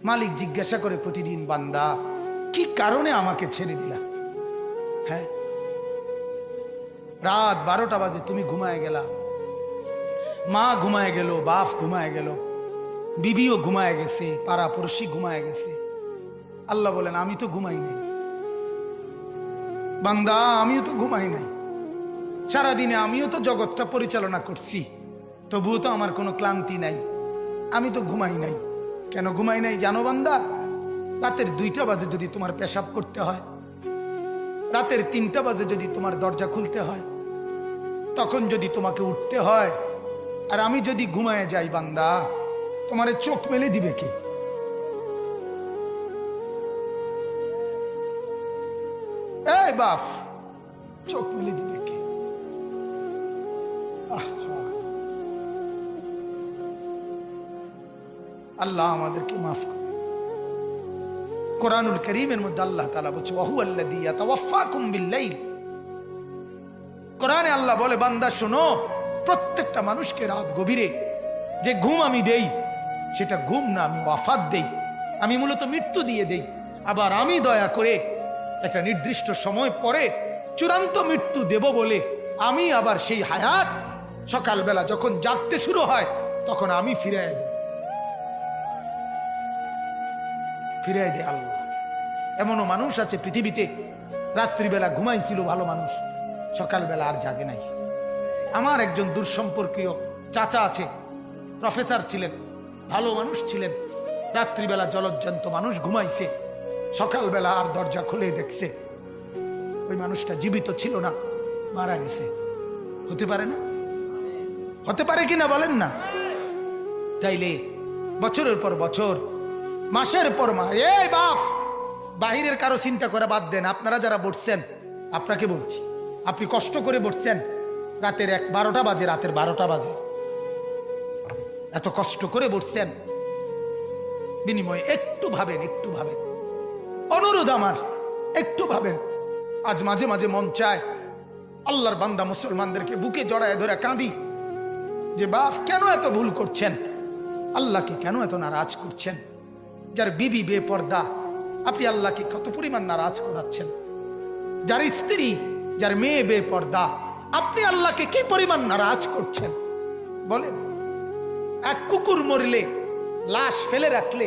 মালিক জিজ্ঞাসা করে প্রতিদিন, বান্দা কি কারণে আমাকে ছেড়ে দিলা? হ্যাঁ, রাত 12টা বাজে তুমি ঘুমায় গেলা, মা ঘুমায় গেল, বাপ ঘুমায় গেল, বিবিও ঘুমায় গেছে, পাড়া পড়শি ঘুমায় গেছে। আল্লাহ বলেন আমি তো ঘুমাই নাই বান্দা, আমিও তো ঘুমাই নাই। সারাদিনে আমিও তো জগৎটা পরিচালনা করছি, তবুও তো আমার কোনো ক্লান্তি নাই, আমি তো ঘুমাই নাই। কেন ঘুমাই নাই জানো বান্দা? রাতের 2টা বাজে যদি তোমার পেশাব করতে হয়, রাতের 3টা বাজে যদি তোমার দরজা খুলতে হয়, তখন যদি তোমাকে উঠতে হয়, আর আমি যদি ঘুমায় যাই বান্দা, তোমারে চোখ মেলে দিবে কে? এই বাপ, চোখ মেলে দিবে কে? আল্লাহ আমাদেরকে মাফ করে। কোরআনুল কারীমের মধ্যে আল্লাহ তাআলা বলছে ওয়াহুয়াল্লাযী ইয়াতাওয়াফাকুম বিল্লাইল। কোরআনে আল্লাহ বলে, বান্দা শোনো, প্রত্যেকটা মানুষকে রাত গভীরে যে ঘুম আমি দেই, সেটা ঘুম না, আমি ওয়াফাত দেই, আমি মূলত মৃত্যু দিয়ে দেই। আবার আমি দয়া করে একটা নির্দিষ্ট সময় পরে চূড়ান্ত মৃত্যু দেব বলে আমি আবার সেই হায়াত সকালবেলা যখন জাগতে শুরু হয় তখন আমি ফিরাই দেয় আল্লাহ। এমনও মানুষ আছে পৃথিবীতে, রাত্রিবেলা ঘুমাইছিল ভালো মানুষ, সকালবেলা আর জাগে নাই। আমার একজন দূরসম্পর্কীয় চাচা আছে, প্রফেসর ছিলেন, ভালো মানুষ ছিলেন, রাত্রিবেলা জলজ্জান্ত মানুষ ঘুমাইছে, সকালবেলা আর দরজা খুলে দেখছে ওই মানুষটা জীবিত ছিল না, মারা গেছে। হতে পারে না? হতে পারে কিনা বলেন না? তাইলে বছরের পর বছর, মাসের পর মাস, এই বাপ, বাহিরের কারো চিন্তা করে বাদ দেন। আপনারা যারা বসছেন, আপনাকে বলছি, আপনি কষ্ট করে বসছেন, রাতের 12টা বাজে, রাতের 12টা বাজে, এত কষ্ট করে বসছেন, বিনিময়ে একটু ভাবেন, একটু ভাবেন, অনুরোধ আমার, একটু ভাবেন। আজ মাঝে মাঝে মন চায় আল্লাহর বান্দা মুসলমানদেরকে বুকে জড়ায় ধরে কাঁদি যে বাপ কেন এত ভুল করছেন, আল্লাহকে কেন এত নারাজ করছেন? যার বিবি বেপর্দা, আপনি আল্লাহকে কত পরিমাণ নারাজ করাচ্ছেন। যার স্ত্রী, যার মেয়ে বেপর্দা, আপনি আল্লাহকে কি পরিমাণ নারাজ করছেন বলেন? এক কুকুর মরলে, লাশ ফেলে রাখলে